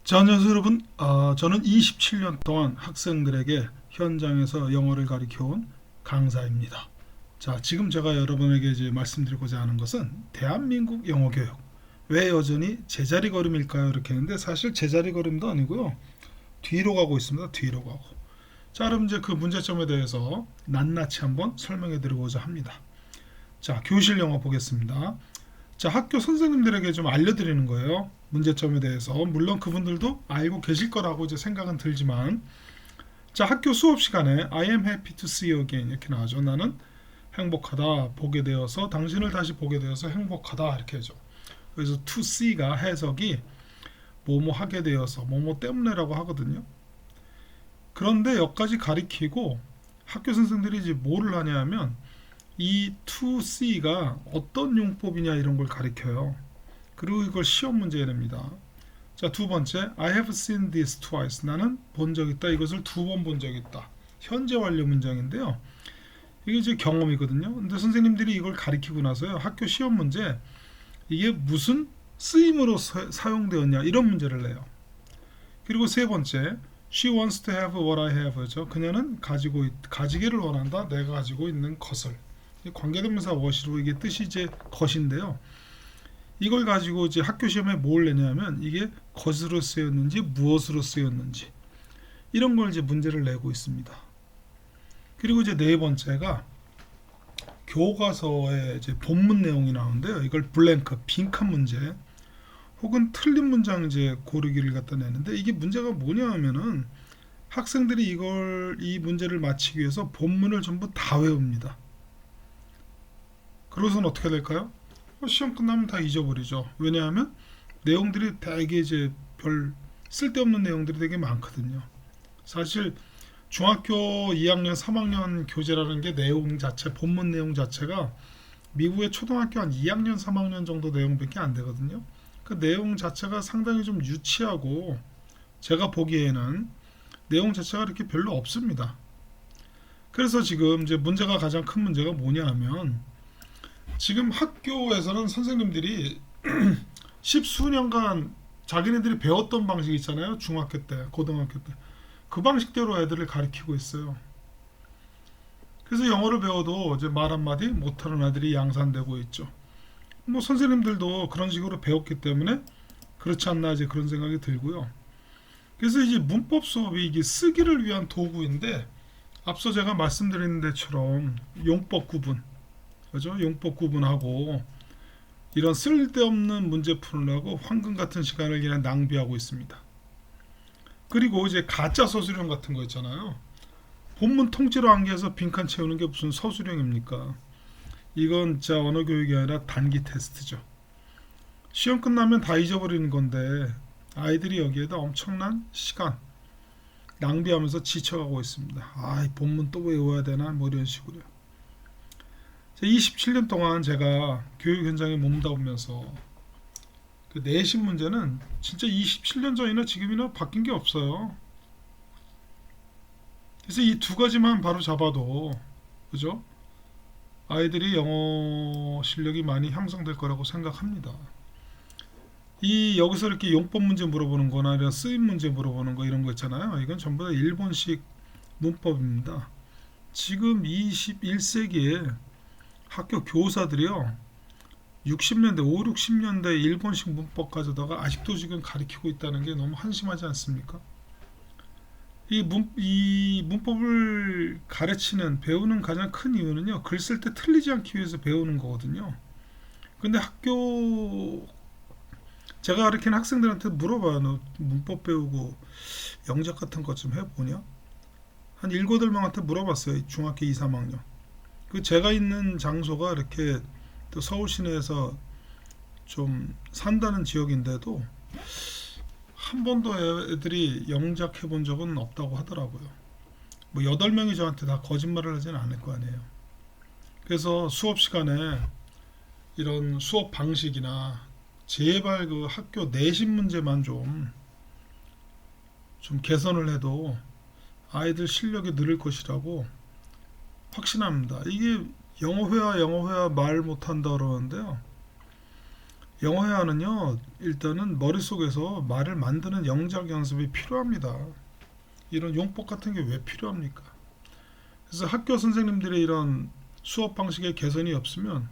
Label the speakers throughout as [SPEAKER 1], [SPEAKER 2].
[SPEAKER 1] 자, 안녕하세요 여러분. 저는 27년 동안 학생들에게 현장에서 영어를 가르쳐온 강사입니다. 자, 지금 제가 여러분에게 이제 말씀드리고자 하는 것은 대한민국 영어 교육 왜 여전히 제자리 걸음일까요? 이렇게 했는데 사실 제자리 걸음도 아니고요. 뒤로 가고 있습니다. 뒤로 가고. 자, 그럼 이제 그 문제점에 대해서 낱낱이 한번 설명해 드리고자 합니다. 자, 교실 영어 보겠습니다. 자, 학교 선생님들에게 좀 알려드리는 거예요. 문제점에 대해서. 물론 그분들도 알고 계실 거라고 이제 생각은 들지만, 자, 학교 수업 시간에 I am happy to see you again 이렇게 나오죠. 나는 행복하다, 보게 되어서, 당신을 다시 보게 되어서 행복하다 이렇게 하죠. 그래서 to see가 해석이 뭐뭐 하게 되어서 뭐뭐 때문에라고 하거든요. 그런데 여기까지 가리키고 학교 선생들이 이제 뭐를 하냐면 이 to see가 어떤 용법이냐 이런 걸 가리켜요. 그리고 이걸 시험 문제에 냅니다. 자, 두 번째, I have seen this twice. 나는 본 적 있다. 이것을 두 번 본 적 있다. 현재 완료 문장인데요. 이게 이제 경험이거든요. 근데 선생님들이 이걸 가리키고 나서요. 학교 시험 문제 이게 무슨 쓰임으로 사용되었냐 이런 문제를 내요. 그리고 세 번째, She wants to have what I have죠. 그녀는 가지기를 원한다. 내가 가지고 있는 것을. 관계대명사 what이로 이게 뜻이 이제 것인데요. 이걸 가지고 이제 학교 시험에 뭘 내냐면 이게 것으로 쓰였는지 무엇으로 쓰였는지 이런 걸 이제 문제를 내고 있습니다. 그리고 이제 네 번째가 교과서에 이제 본문 내용이 나오는데요. 이걸 블랭크 빈칸 문제 혹은 틀린 문장 이제 고르기를 갖다 내는데 이게 문제가 뭐냐 하면은 학생들이 이 문제를 맞히기 위해서 본문을 전부 다 외웁니다. 그러고서는 어떻게 될까요? 시험 끝나면 다 잊어버리죠. 왜냐하면 내용들이 되게 이제 별 쓸데없는 내용들이 되게 많거든요. 사실 중학교 2학년, 3학년 교재라는 게 내용 자체, 본문 내용 자체가 미국의 초등학교 한 2학년, 3학년 정도 내용밖에 안 되거든요. 그 내용 자체가 상당히 좀 유치하고 제가 보기에는 내용 자체가 이렇게 별로 없습니다. 그래서 지금 이제 문제가 가장 큰 문제가 뭐냐 하면 지금 학교에서는 선생님들이 십수년간 자기네들이 배웠던 방식 있잖아요. 중학교 때, 고등학교 때. 그 방식대로 애들을 가르치고 있어요. 그래서 영어를 배워도 이제 말 한마디 못하는 아들이 양산되고 있죠. 뭐 선생님들도 그런 식으로 배웠기 때문에 그렇지 않나 이제 그런 생각이 들고요. 그래서 이제 문법 수업이 이게 쓰기를 위한 도구인데 앞서 제가 말씀드린 데처럼 용법 구분, 그죠? 용법 구분하고 이런 쓸데없는 문제 푸느라고 황금 같은 시간을 그냥 낭비하고 있습니다. 그리고 이제 가짜 서술형 같은 거 있잖아요. 본문 통째로 암기해서 빈칸 채우는 게 무슨 서술형입니까? 이건 진짜 언어 교육이 아니라 단기 테스트죠. 시험 끝나면 다 잊어버리는 건데 아이들이 여기에다 엄청난 시간 낭비하면서 지쳐가고 있습니다. 이 본문 또 외워야 되나 뭐 이런 식으로요. 27년 동안 제가 교육 현장에 몸담으면서 그 내신 문제는 진짜 27년 전이나 지금이나 바뀐 게 없어요. 그래서 이 두 가지만 바로 잡아도 그죠? 아이들이 영어 실력이 많이 향상될 거라고 생각합니다. 이 여기서 이렇게 용법 문제 물어보는 거나 이런 쓰임 문제 물어보는 거 이런 거 있잖아요. 이건 전부 다 일본식 문법입니다. 지금 21세기에 학교 교사들이요. 60년대, 5, 60년대 일본식 문법 가져다가 아직도 지금 가르치고 있다는 게 너무 한심하지 않습니까? 이 문법을 가르치는, 배우는 가장 큰 이유는요. 글 쓸 때 틀리지 않기 위해서 배우는 거거든요. 근데 제가 가르치는 학생들한테 물어봐요. 너 문법 배우고 영작 같은 것 좀 해보냐? 한 7, 8명한테 물어봤어요. 중학교 2, 3학년. 그 제가 있는 장소가 이렇게 또 서울 시내에서 좀 산다는 지역인데도 한 번도 애들이 영작해 본 적은 없다고 하더라고요. 뭐 8명이 저한테 다 거짓말을 하지는 않을 거 아니에요. 그래서 수업 시간에 이런 수업 방식이나 제발 그 학교 내신 문제만 좀 개선을 해도 아이들 실력이 늘을 것이라고 확신합니다. 이게 영어회화 말 못한다 그러는데요. 영어 회화는요, 일단은 머릿속에서 말을 만드는 영작 연습이 필요합니다. 이런 용법 같은 게 왜 필요합니까? 그래서 학교 선생님들의 이런 수업 방식의 개선이 없으면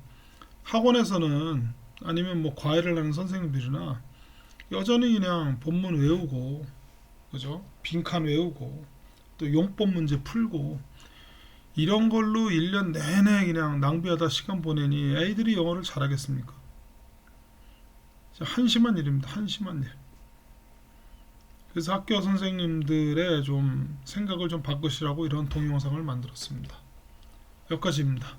[SPEAKER 1] 학원에서는 아니면 뭐 과외를 하는 선생님들이나 여전히 그냥 본문 외우고, 그죠? 빈칸 외우고 또 용법 문제 풀고 이런 걸로 1년 내내 그냥 낭비하다 시간 보내니 애들이 영어를 잘하겠습니까? 한심한 일입니다. 한심한 일. 그래서 학교 선생님들의 좀 생각을 좀 바꾸시라고 이런 동영상을 만들었습니다. 여기까지입니다.